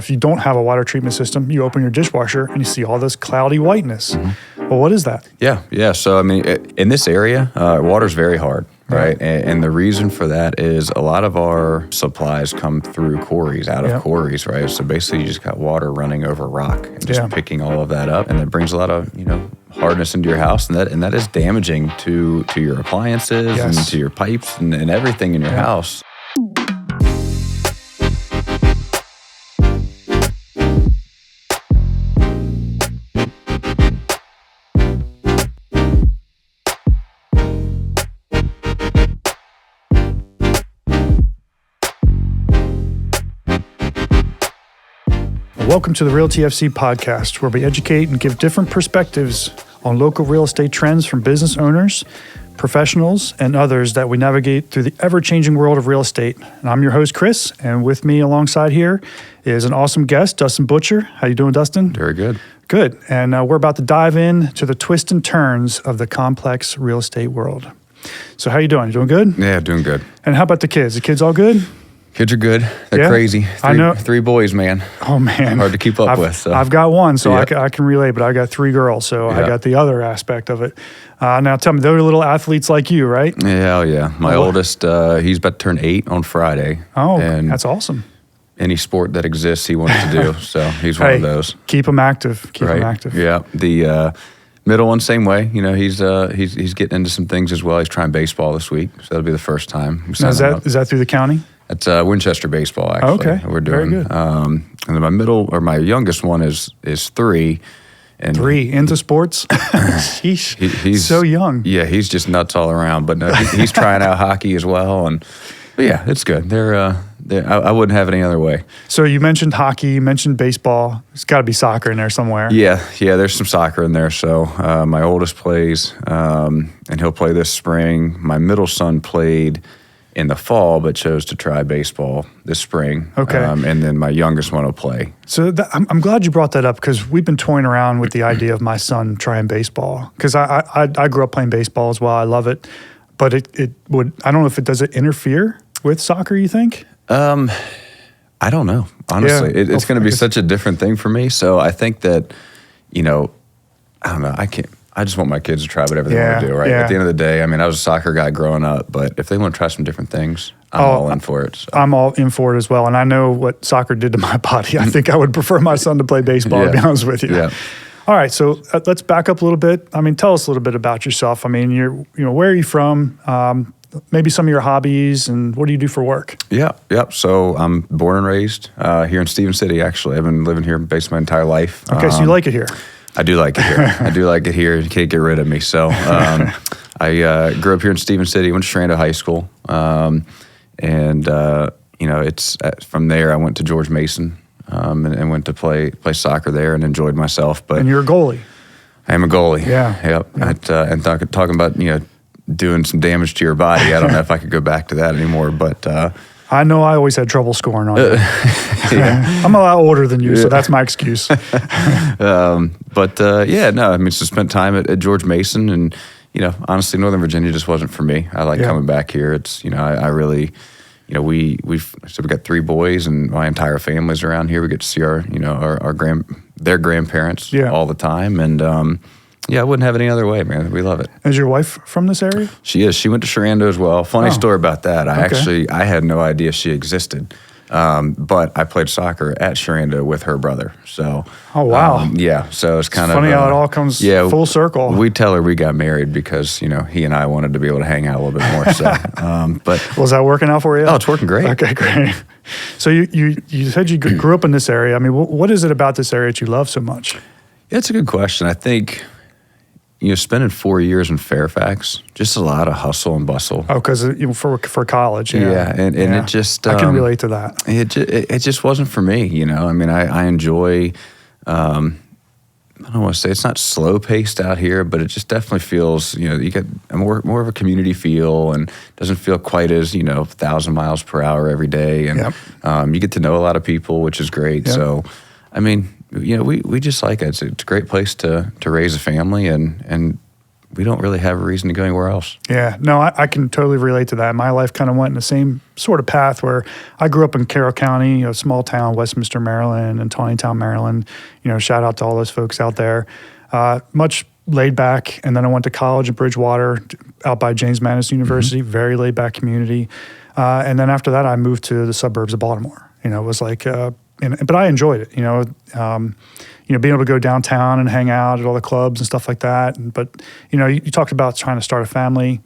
If you don't have a water treatment system, you open your dishwasher and you see all this cloudy whiteness. Well, what is that? Yeah. So, I mean, in this area, water's very hard, right? And the reason for that is a lot of our supplies come through quarries, out of quarries, right? So basically, you just got water running over rock and just picking all of that up. And it brings a lot of, hardness into your house. And that is damaging to your appliances and to your pipes and everything in your house. Welcome to the Realty FC podcast, where we educate and give different perspectives on local real estate trends from business owners, professionals, and others that we navigate through the ever-changing world of real estate. And I'm your host, Chris, and with me alongside here is an awesome guest, Dustin Butcher. How you doing, Dustin? Very good. Good. And we're about to dive in to the twists and turns of the complex real estate world. So how you doing? You doing good? Yeah, doing good. And how about the kids? The kids all good? Kids are good. They're crazy. I know. 3 boys, man. Oh, man. Hard to keep up with. So. I've got one, so I can relate, but I got 3 girls, so I got the other aspect of it. Now, tell me, they're little athletes like you, right? Yeah. My oldest, he's about to turn 8 on Friday. Oh, and that's awesome. Any sport that exists, he wants to do. So he's one of those. Keep him active. Keep him active. Yeah. The middle one, same way. He's getting into some things as well. He's trying baseball this week, so that'll be the first time. Now, is that through the county? It's Winchester baseball, actually. Okay, we're doing. Very good. And then my youngest one is 3. And 3 into sports. Sheesh. He's so young. Yeah, he's just nuts all around. But no, he's trying out hockey as well, but yeah, it's good. I wouldn't have it any other way. So you mentioned hockey, you mentioned baseball. There's got to be soccer in there somewhere. Yeah. There's some soccer in there. So my oldest plays, and he'll play this spring. My middle son played in the fall, but chose to try baseball this spring. Okay. And then my youngest one will play. So I'm glad you brought that up, because we've been toying around with the idea of my son trying baseball, because I grew up playing baseball as well. I love it, but it would, I don't know if does it interfere with soccer, you think? I don't know. Honestly, it's going to be such a different thing for me. So I think that, I don't know. I just want my kids to try whatever they want to do, right? Yeah. At the end of the day, I mean, I was a soccer guy growing up, but if they want to try some different things, I'm all in for it. So. I'm all in for it as well. And I know what soccer did to my body. I think I would prefer my son to play baseball, to be honest with you. Yeah. All right, so let's back up a little bit. I mean, tell us a little bit about yourself. I mean, where are you from? Maybe some of your hobbies, and what do you do for work? Yeah. So I'm born and raised here in Steven City, actually. I've been living here basically my entire life. Okay, so you like it here. I do like it here. You can't get rid of me. So I grew up here in Steven City, went to Sharanda High School. It's from there I went to George Mason and went to play soccer there and enjoyed myself. But and you're a goalie. I am a goalie. Yeah. Yep. And talking about, doing some damage to your body. I don't know if I could go back to that anymore, but... I know I always had trouble scoring on you. I'm a lot older than you, so that's my excuse. So spent time at George Mason, and, honestly, Northern Virginia just wasn't for me. I like coming back here. It's, I really, we've got 3 boys, and my entire family's around here. We get to see their grandparents all the time, and, I wouldn't have it any other way, man. We love it. Is your wife from this area? She is. She went to Sharanda as well. Funny story about that. I had no idea she existed. But I played soccer at Sharanda with her brother. So. Oh, wow. So it's kind of funny how it all comes full circle. We tell her we got married because, he and I wanted to be able to hang out a little bit more. So, but. Was that working out for you? Oh, it's working great. Okay, great. So you said you grew up in this area. I mean, what is it about this area that you love so much? It's a good question. I think. Spending 4 years in Fairfax, just a lot of hustle and bustle. Oh, because for college, and it just I can relate to that. It just wasn't for me, I mean, I enjoy. I don't want to say it's not slow paced out here, but it just definitely feels. You get a more of a community feel, and doesn't feel quite as 1,000 miles per hour every day, and you get to know a lot of people, which is great. Yep. So, I mean. We just like it. It's a great place to raise a family, and we don't really have a reason to go anywhere else. Yeah, no, I can totally relate to that. My life kind of went in the same sort of path where I grew up in Carroll County, small town, Westminster, Maryland, and Taneytown, Maryland. Shout out to all those folks out there. Much laid back, and then I went to college in Bridgewater, out by James Madison University, very laid back community. And then after that, I moved to the suburbs of Baltimore. It was like, but I enjoyed it. Being able to go downtown and hang out at all the clubs and stuff like that. But you talked about trying to start a family.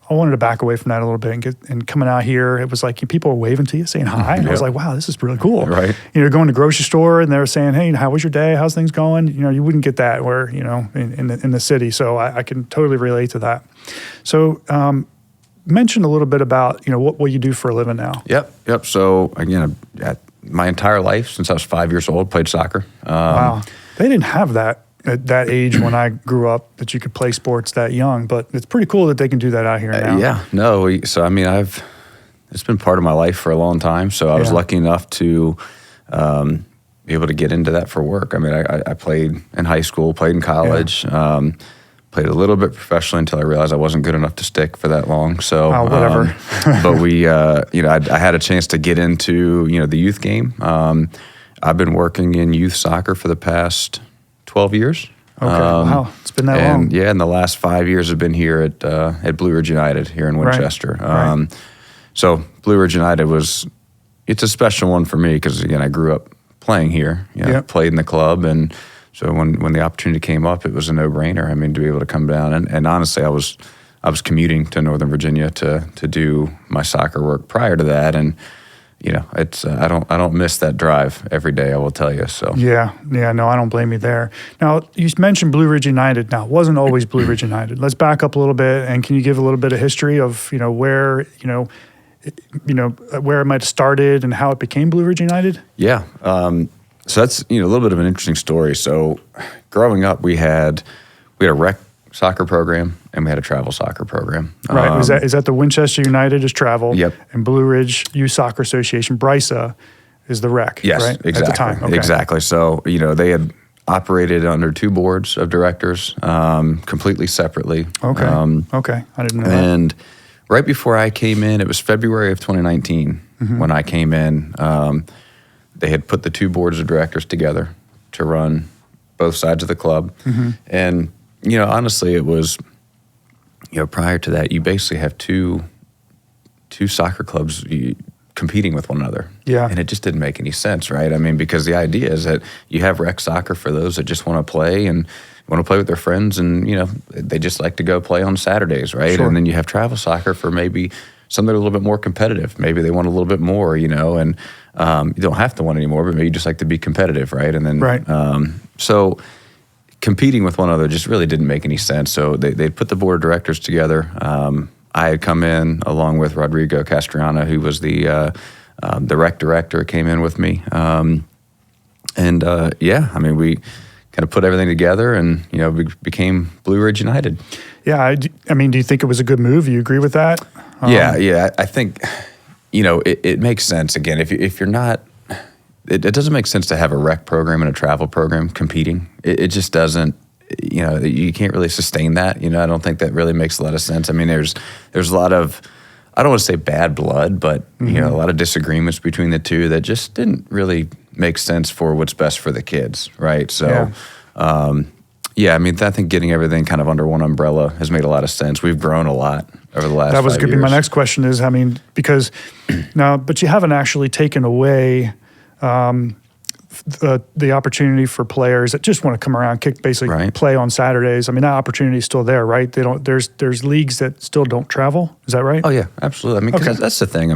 I wanted to back away from that a little bit and coming out here, it was like people were waving to you, saying hi. And I was like, wow, this is really cool. Right. Going to the grocery store and they were saying, hey, how was your day? How's things going? You wouldn't get that where, in the city. So I can totally relate to that. So mention a little bit about, what you do for a living now. Yep. So again, my entire life since I was 5 years old, played soccer. Wow. They didn't have that at that age when I grew up, that you could play sports that young, but it's pretty cool that they can do that out here now. It's been part of my life for a long time. So I was lucky enough to be able to get into that for work. I played in high school, played in college, played a little bit professionally until I realized I wasn't good enough to stick for that long. So, whatever. But we, I had a chance to get into, the youth game. I've been working in youth soccer for the past 12 years. Okay, wow, it's been that long. Yeah, and the last 5 years I've been here at Blue Ridge United here in Winchester. Right. So Blue Ridge United it's a special one for me because, again, I grew up playing here, played in the club, and so when the opportunity came up, it was a no-brainer. To be able to come down, and honestly, I was commuting to Northern Virginia to do my soccer work prior to that, and it's I don't miss that drive every day, I will tell you. So no, I don't blame you there. Now you mentioned Blue Ridge United. Now it wasn't always Blue Ridge United. Let's back up a little bit, and can you give a little bit of history of where where it might have started and how it became Blue Ridge United? Yeah. So that's a little bit of an interesting story. So growing up, we had a rec soccer program and we had a travel soccer program. Right. Is that the Winchester United is travel? Yep. And Blue Ridge Youth Soccer Association, BRYSA, is the rec. Yes, right? exactly. At the time. Okay. Exactly. So they had operated under two boards of directors, completely separately. Okay. Okay. I didn't know that. And right before I came in, it was February of 2019 when I came in. They had put the two boards of directors together to run both sides of the club. And, honestly, it was, prior to that, you basically have two soccer clubs competing with one another. Yeah. And it just didn't make any sense, right? Because the idea is that you have rec soccer for those that just want to play and want to play with their friends and, they just like to go play on Saturdays, right? Sure. And then you have travel soccer for maybe some that are a little bit more competitive. Maybe they want a little bit more, and you don't have to want anymore, but maybe you just like to be competitive, right? And then, right. So competing with one another just really didn't make any sense. So they put the board of directors together. I had come in along with Rodrigo Castriana, who was the rec director, came in with me. We kind of put everything together and, we became Blue Ridge United. Yeah. Do you think it was a good move? You agree with that? Yeah. I think, it makes sense. Again, if you're not, it doesn't make sense to have a rec program and a travel program competing. It just doesn't, you can't really sustain that. I don't think that really makes a lot of sense. There's a lot of, I don't want to say bad blood, but, a lot of disagreements between the two that just didn't really make sense for what's best for the kids, right? So, I think getting everything kind of under one umbrella has made a lot of sense. We've grown a lot over the last 5 years. That was going to be my next question is, because now, but you haven't actually taken away the opportunity for players that just want to come around, play on Saturdays. That opportunity is still there, right? There's leagues that still don't travel. Is that right? Oh yeah, absolutely. That's the thing.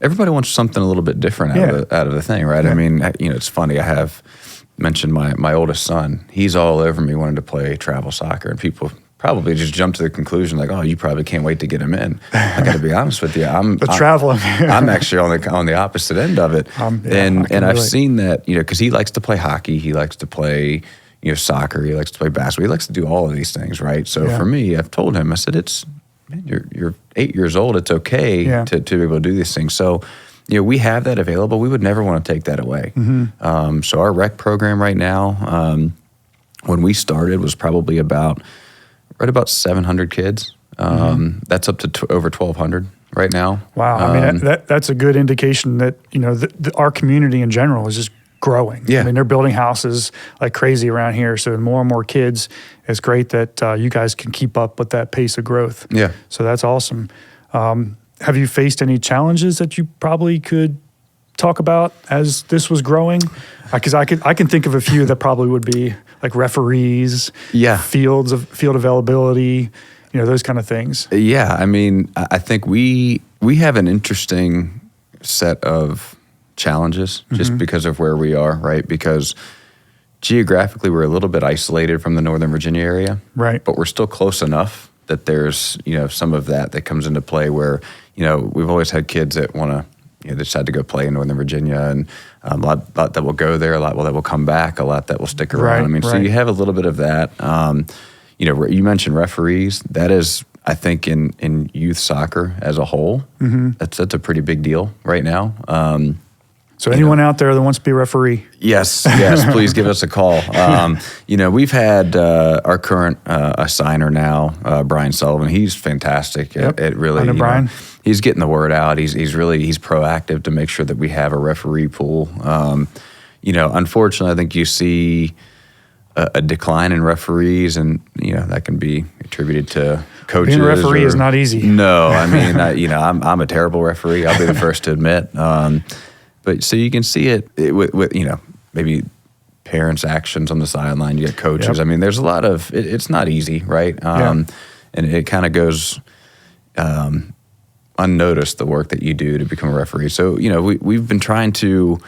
Everybody wants something a little bit different out of the thing, right? Yeah. It's funny. I have mentioned my oldest son. He's all over me wanting to play travel soccer, and people probably just jump to the conclusion like, "Oh, you probably can't wait to get him in." I got to be honest with you. I'm actually on the opposite end of it, and I've seen that because he likes to play hockey, he likes to play soccer, he likes to play basketball, he likes to do all of these things, right? So for me, I've told him, I said, you're 8 years old, it's okay to be able to do these things. So we have that available. We would never want to take that away. So our rec program right now, when we started, was probably about right about 700 kids. That's up to over 1,200 right now. Wow. I mean, that's a good indication that, our community in general is just growing. Yeah. I mean, they're building houses like crazy around here. So more and more kids, it's great that you guys can keep up with that pace of growth. Yeah. So that's awesome. Have you faced any challenges that you probably could talk about as this was growing? Because I can think of a few that probably would be like referees, field availability, those kind of things. Yeah, I mean, I think we have an interesting set of challenges just because of where we are, right? Because geographically we're a little bit isolated from the Northern Virginia area, right? But we're still close enough that there's some of that comes into play where we've always had kids that want to. They decide to go play in Northern Virginia, and a lot that will go there, a lot that will come back, a lot that will stick around. Right, I mean, so you have a little bit of that. You mentioned referees. That is, I think, in youth soccer as a whole, that's a pretty big deal right now. So anyone out there that wants to be a referee? Yes, please give us a call. We've had our current assigner now, Brian Sullivan. He's fantastic at really. I know Brian. He's getting the word out. He's proactive to make sure that we have a referee pool. Unfortunately, I think you see a decline in referees, and that can be attributed to coaches. Being a referee is not easy. No, I mean, I'm a terrible referee. I'll be the first to admit. But so you can see it with maybe parents' actions on the sideline. You get coaches. Yep. I mean, there's a lot of it's not easy, right? And it kind of goes unnoticed, the work that you do to become a referee. So we've been trying to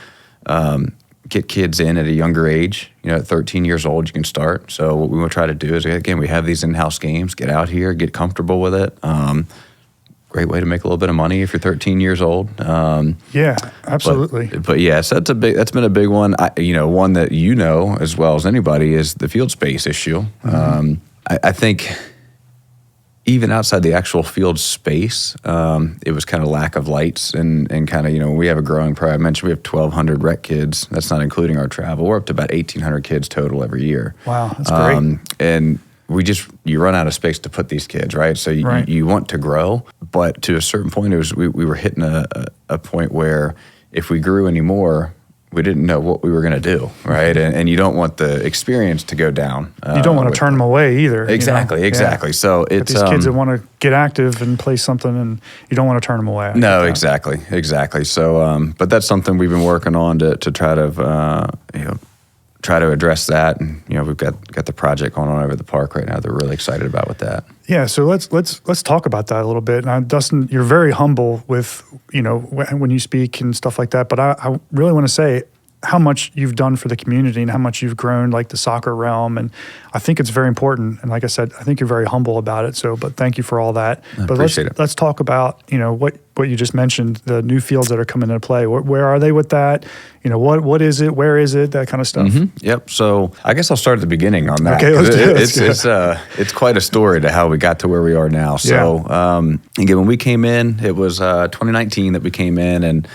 get kids in at a younger age. At 13 years old, you can start. So what we want to try to do is, again, we have these in-house games. Get out here, get comfortable with it. Great way to make a little bit of money if you're 13 years old. Yeah, absolutely. But yes, that's been a big one. One that as well as anybody is the field space issue. I think even outside the actual field space, it was kind of lack of lights and kind of, we have a growing program. I mentioned we have 1,200 rec kids. That's not including our travel. We're up to about 1,800 kids total every year. Wow, that's great. And you run out of space to put these kids, right? So you want to grow, but to a certain point, we were hitting a point where if we grew anymore, we didn't know what we were going to do, right? And you don't want the experience to go down. You don't want to turn them away either. Exactly. Yeah. So it's these kids that want to get active and play something, and you don't want to turn them away. No, exactly. So, but that's something we've been working on to try to address that, and we've got the project going on over the park right now. They're really excited about with that. Yeah, so let's talk about that a little bit. Now, Dustin, you're very humble with when you speak and stuff like that. But I really want to say how much you've done for the community and how much you've grown like the soccer realm, and I think it's very important. And like I said, I think you're very humble about it. So, but thank you for all that. But let's talk about what you just mentioned, the new fields that are coming into play. Where are they with that? What is it? Where is it? That kind of stuff. Yep. So I guess I'll start at the beginning on that. Okay, let's do it. It's quite a story to how we got to where we are now. So again, when we came in, it was 2019 that we came in, and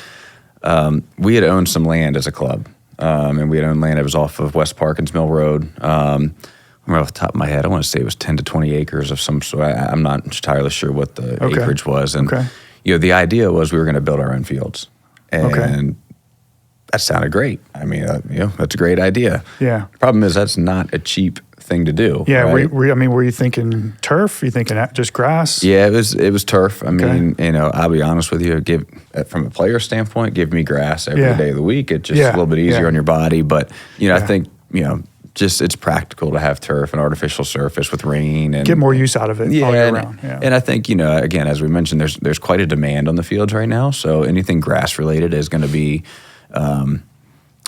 we had owned some land as a club, and we had owned land that was off of West Parkins Mill Road. Right off the top of my head, I want to say it was 10 to 20 acres of some sort. I'm not entirely sure what the acreage was. And the idea was we were going to build our own fields, and that sounded great. I mean, that's a great idea. Yeah. The problem is that's not a cheap thing to do. Yeah. Right? Were you thinking turf? You thinking just grass? Yeah, it was turf. I mean, I'll be honest with you. From a player standpoint, give me grass every day of the week. It's just a little bit easier on your body. But I think just it's practical to have turf and artificial surface with rain and get more use out of it all year round. Yeah. And I think again, as we mentioned, there's quite a demand on the fields right now. So anything grass related is going to be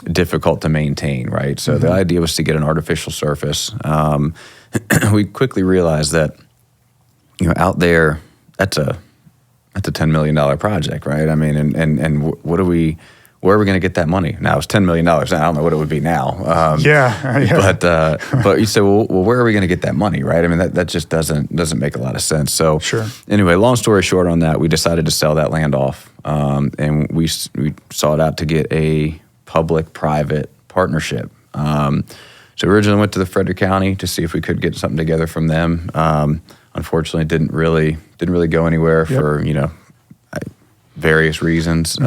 difficult to maintain, right? So the idea was to get an artificial surface. We quickly realized that out there, that's a $10 million project, right? I mean, and where are we going to get that money? Now it's $10 million. I don't know what it would be now. But you say, well, where are we going to get that money, right? I mean, that just doesn't make a lot of sense. So anyway, long story short on that, we decided to sell that land off, and we sought out to get a public-private partnership So originally went to the Frederick County to see if we could get something together from them. Unfortunately, didn't really go anywhere for various reasons.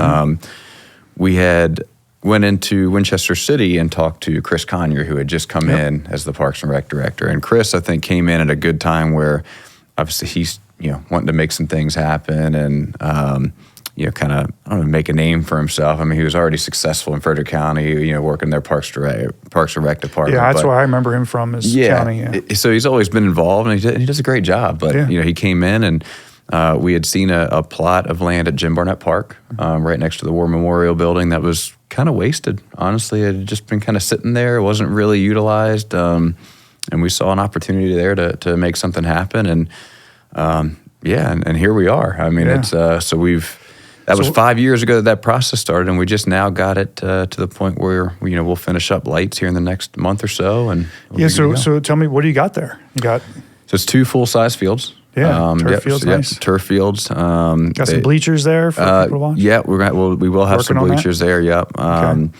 We had went into Winchester City and talked to Chris Conyer, who had just come in as the Parks and Rec director. And Chris, I think, came in at a good time where obviously he's wanting to make some things happen and kind of make a name for himself. I mean, he was already successful in Frederick County, working their Parks and Rec department. Yeah, that's where I remember him from, is county. Yeah. So he's always been involved, and he does a great job. But he came in and we had seen a plot of land at Jim Barnett Park, right next to the War Memorial Building, that was kind of wasted. Honestly, it had just been kind of sitting there. It wasn't really utilized, and we saw an opportunity there to make something happen. And and here we are. I mean, it's so we've. That was 5 years ago that process started, and we just now got it to the point where we'll finish up lights here in the next month or so. And so tell me, what do you got there? So it's 2 full-size fields. Yeah, turf fields, nice. Turf fields. Got some bleachers there for people to watch? Yeah, we will have some bleachers there, yep. Okay.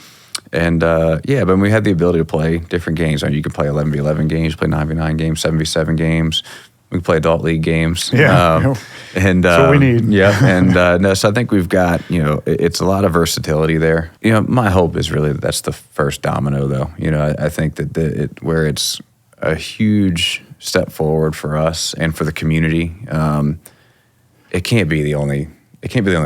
But we had the ability to play different games. You can play 11v11 games, play 9v9 games, 7v7 games. We can play adult league games. Yeah, and that's what we need. Yeah, and so I think we've got, it's a lot of versatility there. My hope is really that's the first domino, though. I think that where it's a huge step forward for us and for the community. It can't be the only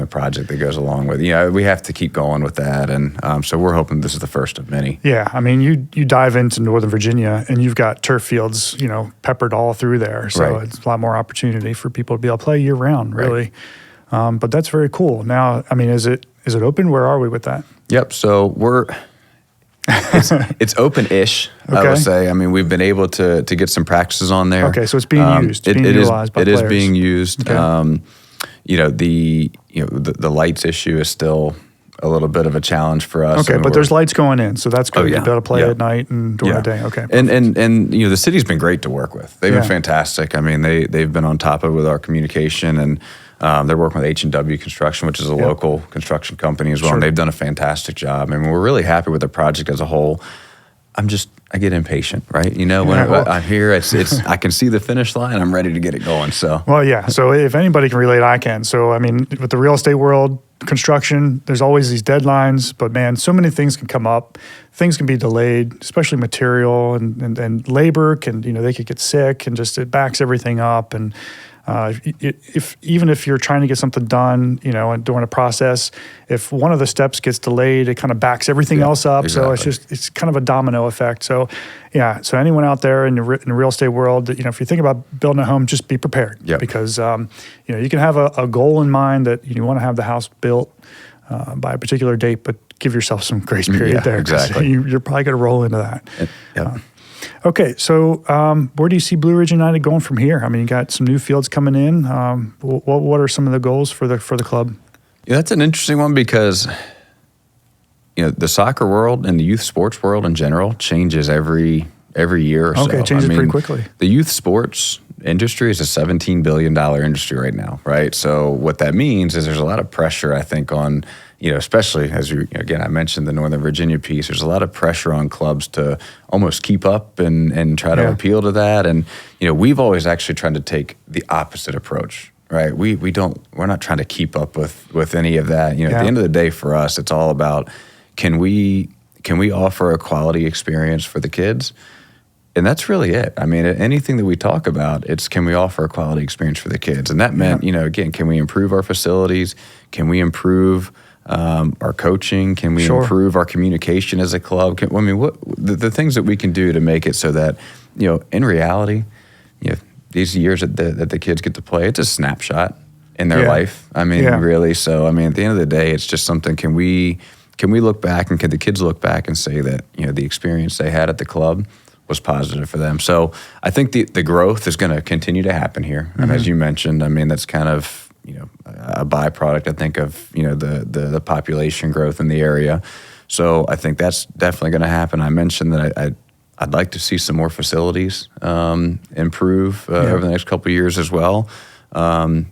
project that goes along with it. We have to keep going with that, and so we're hoping this is the first of many. Yeah, I mean, you dive into Northern Virginia and you've got turf fields, peppered all through there, so it's a lot more opportunity for people to be able to play year round, really. Right. But that's very cool. Now, I mean, is it open? Where are we with that? Yep. So it's open-ish, okay. I would say. I mean, we've been able to get some practices on there. Okay, so it's being used. It's being utilized by players. It is being used. Okay. The lights issue is still a little bit of a challenge for us. Okay, but there's lights going in, so that's good. You'll be able to play at night and during the day. Okay, and the city's been great to work with. They've been fantastic. I mean, they've been on top of it with our communication, and they're working with H&W Construction, which is a local construction company as well. Sure. And they've done a fantastic job. I mean, we're really happy with the project as a whole. I get impatient, right? When I'm here, I can see the finish line. I'm ready to get it going. So So if anybody can relate, I can. So I mean, with the real estate world, construction, there's always these deadlines. But man, so many things can come up. Things can be delayed, especially material and labor can. They could get sick, and just it backs everything up. And even if you're trying to get something done, and during a process, if one of the steps gets delayed, it kind of backs everything else up. Exactly. So it's kind of a domino effect. So so anyone out there in the real estate world, if you think about building a home, just be prepared. Yep. Because you can have a goal in mind that you want to have the house built by a particular date, but give yourself some grace period there. Exactly. You're probably going to roll into that. Yep. Okay, so where do you see Blue Ridge United going from here? I mean, you got some new fields coming in. What are some of the goals for the club? Yeah, that's an interesting one because the soccer world and the youth sports world in general changes every year or so. Okay, it changes pretty quickly. The youth sports industry is a $17 billion industry right now, right? So what that means is there's a lot of pressure, I think, on especially as I mentioned the Northern Virginia piece, there's a lot of pressure on clubs to almost keep up and try to appeal to that. And, we've always actually tried to take the opposite approach, right? We're not trying to keep up with any of that. At the end of the day for us, it's all about, can we offer a quality experience for the kids? And that's really it. I mean, anything that we talk about, it's can we offer a quality experience for the kids? And that meant, again, can we improve our facilities? Can we improve our coaching? Can we improve our communication as a club? What the things that we can do to make it so that, in reality, these years that the kids get to play, it's a snapshot in their life. I mean, really. So, I mean, at the end of the day, it's just something. Can we look back and can the kids look back and say that, the experience they had at the club was positive for them? So I think the growth is going to continue to happen here. And as you mentioned, I mean, that's kind of, a byproduct, I think, of, the population growth in the area. So I think that's definitely going to happen. I mentioned that I'd like to see some more facilities improve over the next couple of years as well. It's going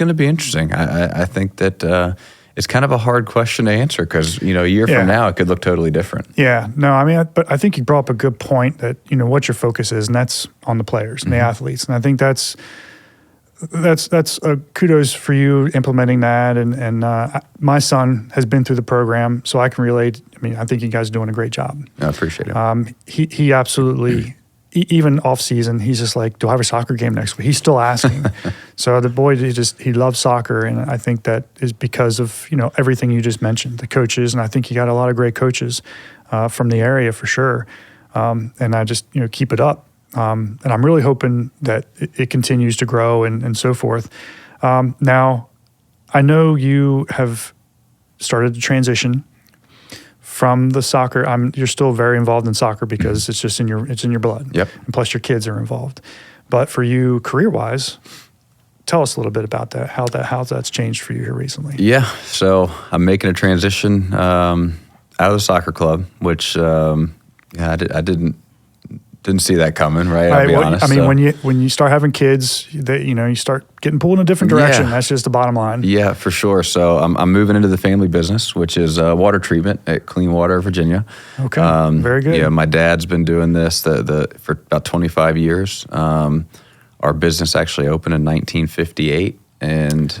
to be interesting. I think that it's kind of a hard question to answer because, a year from now, it could look totally different. Yeah. No, I mean, but I think you brought up a good point that, what your focus is, and that's on the players and the athletes. And I think that's kudos for you implementing that. And my son has been through the program, so I can relate. I mean, I think you guys are doing a great job. I appreciate it. He absolutely, even off season, he's just like, do I have a soccer game next week? He's still asking. So the boy, he loves soccer. And I think that is because of, everything you just mentioned, the coaches. And I think you got a lot of great coaches from the area for sure. And I just, keep it up. And I'm really hoping that it continues to grow and so forth. Now, I know you have started to transition from the soccer. You're still very involved in soccer because it's just in your blood. Yep. And plus your kids are involved. But for you, career-wise, tell us a little bit about that. How that's changed for you here recently. Yeah. So I'm making a transition out of the soccer club, which I didn't see that coming, right? I'll be honest. I mean, when you start having kids, you start getting pulled in a different direction. That's just the bottom line. Yeah, for sure. So I'm moving into the family business, which is water treatment at Clean Water, Virginia. Okay, very good. Yeah, my dad's been doing this for about 25 years. Our business actually opened in 1958. And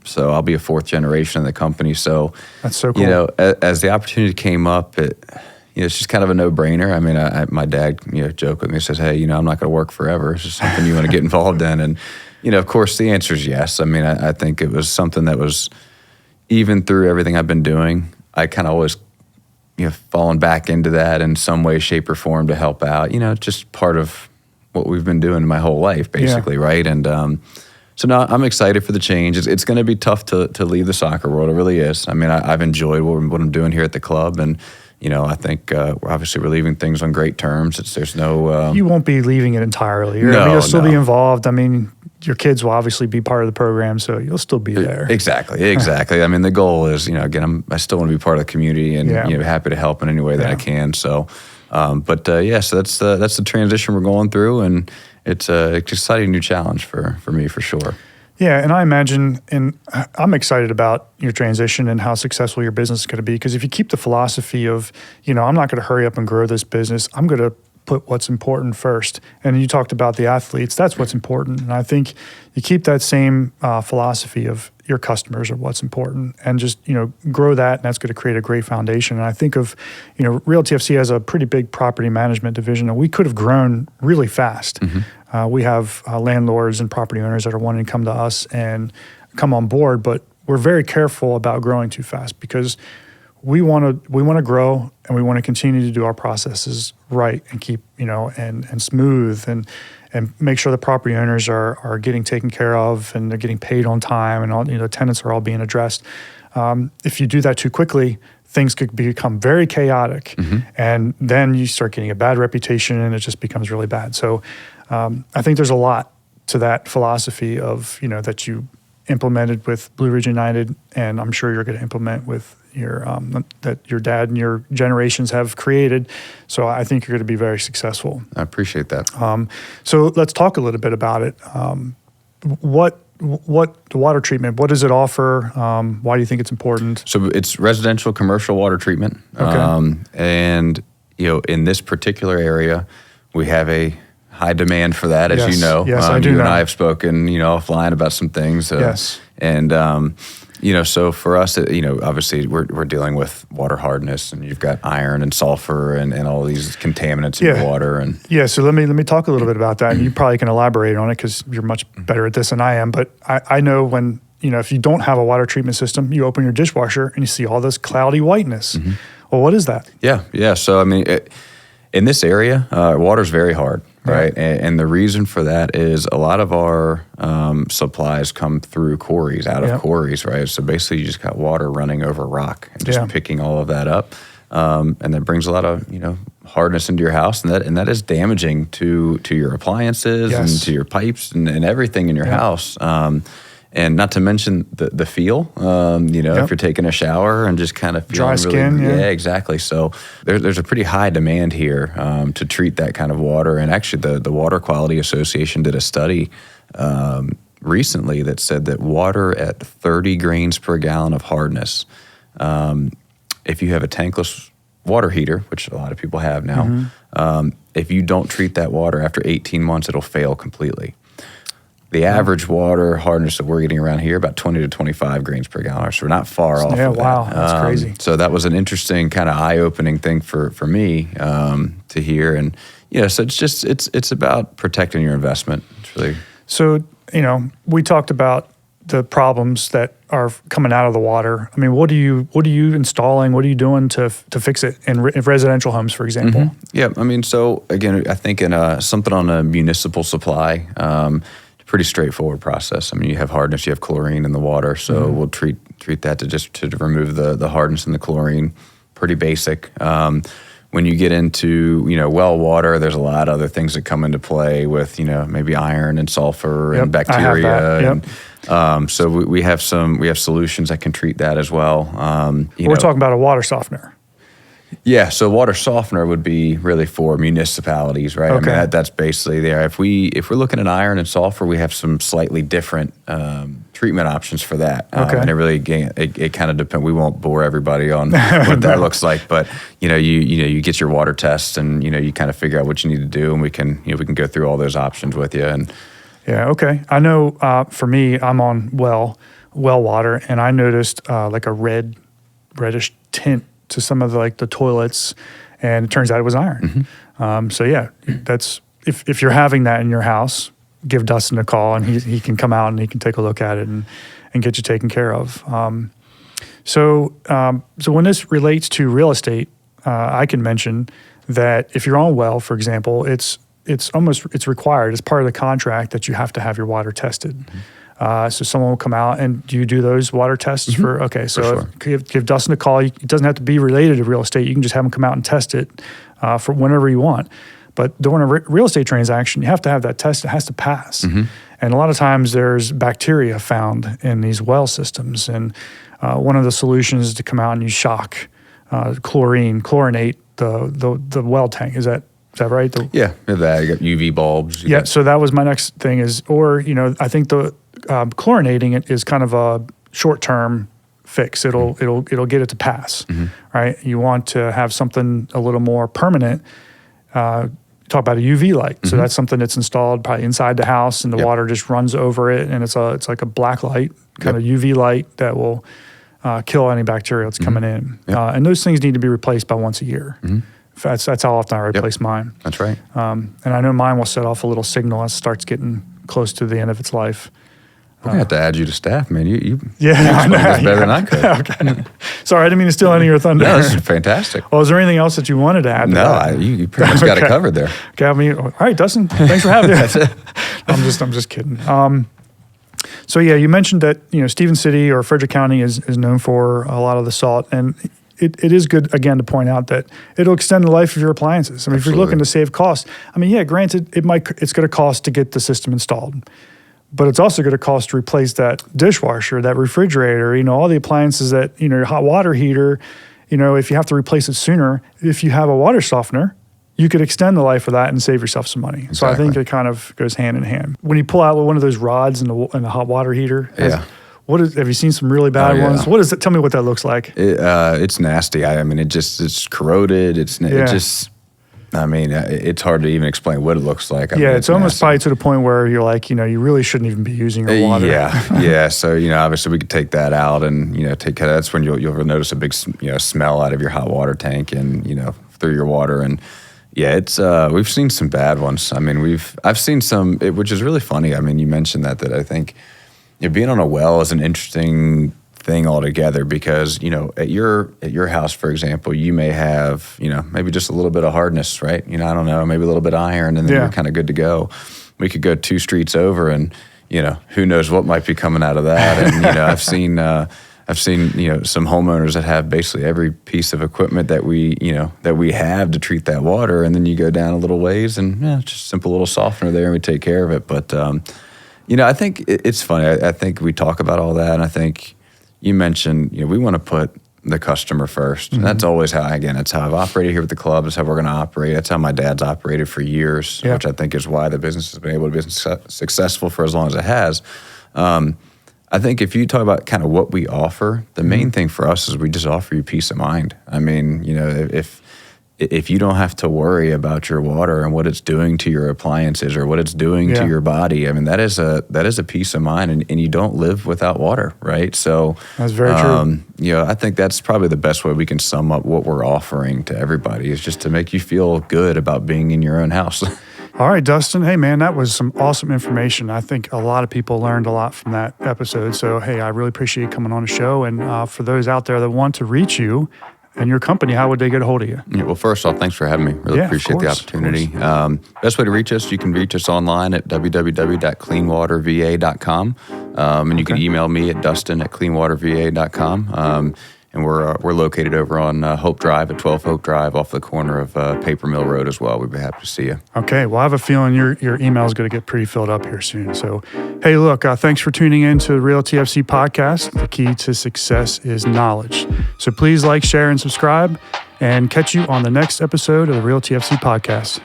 so I'll be a fourth generation in the company. So that's so cool. As the opportunity came up, it's just kind of a no-brainer. I mean, my dad, joked with me, says, "Hey, I'm not going to work forever. It's just something you want to get involved in." And, of course, the answer is yes. I mean, I think it was something that was, even through everything I've been doing, I kind of always, fallen back into that in some way, shape, or form to help out. Just part of what we've been doing my whole life, basically, right? And so now I'm excited for the change. It's going to be tough to leave the soccer world. It really is. I mean, I've enjoyed what I'm doing here at the club, and I think we're leaving things on great terms. There's no... you won't be leaving it entirely. You'll still be involved. I mean, your kids will obviously be part of the program, so you'll still be there. Exactly. I mean, the goal is, again, I still want to be part of the community and happy to help in any way that I can. So, so that's the transition we're going through, and it's an exciting new challenge for me, for sure. Yeah, and I imagine, and I'm excited about your transition and how successful your business is going to be, because if you keep the philosophy of, I'm not going to hurry up and grow this business, I'm going to put what's important first. And you talked about the athletes, that's what's important. And I think you keep that same philosophy of your customers are what's important, and just, grow that, and that's going to create a great foundation. And I think of, Realty FC has a pretty big property management division, and we could have grown really fast. Mm-hmm. We have landlords and property owners that are wanting to come to us and come on board, but we're very careful about growing too fast, because we want to grow, and we want to continue to do our processes right and keep, and smooth, and make sure the property owners are getting taken care of, and they're getting paid on time, and all, tenants are all being addressed. If you do that too quickly, things could become very chaotic, and then you start getting a bad reputation, and it just becomes really bad. So I think there's a lot to that philosophy of, that you implemented with Blue Ridge United, and I'm sure you're going to implement with your that your dad and your generations have created. So I think you're going to be very successful. I appreciate that. So let's talk a little bit about it. What the water treatment, what does it offer? Why do you think it's important? So it's residential commercial water treatment. Okay. And, in this particular area, we have a high demand for that, as you know. Yes, I do know. And I have spoken, offline about some things. Yes. And, so for us, obviously we're dealing with water hardness, and you've got iron and sulfur and all these contaminants in the water. And so let me talk a little bit about that, and you probably can elaborate on it because you're much better at this than I am. But I know when, if you don't have a water treatment system, you open your dishwasher and you see all this cloudy whiteness. Mm-hmm. Well, what is that? Yeah. So, I mean, in this area, water's very hard. Right. And the reason for that is a lot of our supplies come through quarries, out of quarries, right? So basically you just got water running over rock and just picking all of that up. And that brings a lot of, hardness into your house, and that is damaging to your appliances and to your pipes and everything in your house. And not to mention the feel, if you're taking a shower and just kind of feeling dry skin. Yeah, exactly. So there's a pretty high demand here to treat that kind of water. And actually, the Water Quality Association did a study recently that said that water at 30 grains per gallon of hardness, if you have a tankless water heater, which a lot of people have now, if you don't treat that water after 18 months, it'll fail completely. The average water hardness that we're getting around here, about 20 to 25 grains per gallon. So we're not far off of that. Wow, that's crazy. So that was an interesting kind of eye-opening thing for me to hear. And, so it's about protecting your investment. It's really... So, we talked about the problems that are coming out of the water. I mean, what are you installing? What are you doing to fix it in residential homes, for example? Yeah, I mean, so again, I think in something on a municipal supply, pretty straightforward process. I mean, you have hardness, you have chlorine in the water, so we'll treat that to remove the hardness and the chlorine. Pretty basic. When you get into, well water, there's a lot of other things that come into play with, maybe iron and sulfur and bacteria. And so we have solutions that can treat that as well. We're talking about a water softener. Yeah, so water softener would be really for municipalities, right? Okay. I mean, that's basically there. If we're looking at iron and sulfur, we have some slightly different treatment options for that. Okay. And it kind of depends. We won't bore everybody on what that looks like, but you get your water test and you kind of figure out what you need to do, and we can go through all those options with you. And yeah, okay. I know for me, I'm on well water, and I noticed like a reddish tint to some of the toilets, and it turns out it was iron. So yeah, that's if you're having that in your house, give Dustin a call, and he can come out and he can take a look at it and get you taken care of. So when this relates to real estate, I can mention that if you're on well, for example, it's required as part of the contract that you have to have your water tested. So someone will come out, and do you do those water tests for? Okay, so give Dustin a call. It doesn't have to be related to real estate. You can just have him come out and test it for whenever you want. But during a real estate transaction, you have to have that test. It has to pass. And a lot of times there's bacteria found in these well systems. And one of the solutions is to come out and use shock, chlorinate the well tank. Is that right? Yeah, that. You got UV bulbs. Yeah, so that was my next thing I think the chlorinating it is kind of a short-term fix. It'll get it to pass, right? You want to have something a little more permanent. Talk about a UV light. So that's something that's installed probably inside the house, and the water just runs over it, and it's like a black light, kind of UV light that will kill any bacteria that's coming in. And those things need to be replaced by once a year. That's how often I replace mine. That's right. And I know mine will set off a little signal as it starts getting close to the end of its life. We're going to have to add you to staff, man. You explained this better than I could. Okay. Sorry, I didn't mean to steal any of your thunder. No, this is fantastic. Well, is there anything else that you wanted to add to that? You pretty much got it covered there. Okay, all right, Dustin, thanks for having me. That's it. I'm just kidding. So yeah, you mentioned that Stevens City or Frederick County is known for a lot of the salt, and it is good, again, to point out that it'll extend the life of your appliances. I mean, if you're looking to save costs, granted, it's going to cost to get the system installed. But it's also going to cost to replace that dishwasher, that refrigerator, all the appliances that, your hot water heater, if you have to replace it sooner, if you have a water softener, you could extend the life of that and save yourself some money. Exactly. So I think it kind of goes hand in hand. When you pull out one of those rods in the hot water heter, have you seen some really bad ones? What is it? Tell me what that looks like. It's nasty. I mean, it's corroded. It's hard to even explain what it looks like. It's almost probably to the point where you're like, you really shouldn't even be using your water. Yeah. So, obviously we could take that out and, that's when you'll notice a big, smell out of your hot water tank and, through your water. And we've seen some bad ones. I mean, I've seen some, which is really funny. I mean, you mentioned that I think being on a well is an interesting thing altogether because at your house, for example, you may have maybe just a little bit of hardness, right? I don't know, maybe a little bit of iron, and then you're kind of good to go. We could go 2 streets over, and who knows what might be coming out of that. And I've seen some homeowners that have basically every piece of equipment that we have to treat that water, and then you go down a little ways, and just a simple little softener there, and we take care of it. But I think it's funny. I think we talk about all that, and I think. You mentioned, we want to put the customer first. And that's always how, again, that's how I've operated here with the club. That's how we're going to operate. That's how my dad's operated for years, which I think is why the business has been able to be successful for as long as it has. I think if you talk about kind of what we offer, the main thing for us is we just offer you peace of mind. I mean, you know, if you don't have to worry about your water and what it's doing to your appliances or what it's doing to your body, I mean, that is a peace of mind, and you don't live without water, right? So that's very true. You know, I think that's probably the best way we can sum up what we're offering to everybody is just to make you feel good about being in your own house. All right, Dustin. Hey, man, that was some awesome information. I think a lot of people learned a lot from that episode. So, hey, I really appreciate you coming on the show. And for those out there that want to reach you and your company, how would they get a hold of you? Yeah, well, first off, thanks for having me. Really appreciate the opportunity. Best way to reach us, you can reach us online at www.cleanwaterva.com. And you can email me at dustin@cleanwaterva.com. And we're located over on Hope Drive at 12 Hope Drive off the corner of Paper Mill Road as well. We'd be happy to see you. Okay. Well, I have a feeling your email is going to get pretty filled up here soon. So, hey, look, thanks for tuning in to the Realty FC podcast. The key to success is knowledge. So please like, share, and subscribe, and catch you on the next episode of the Realty FC podcast.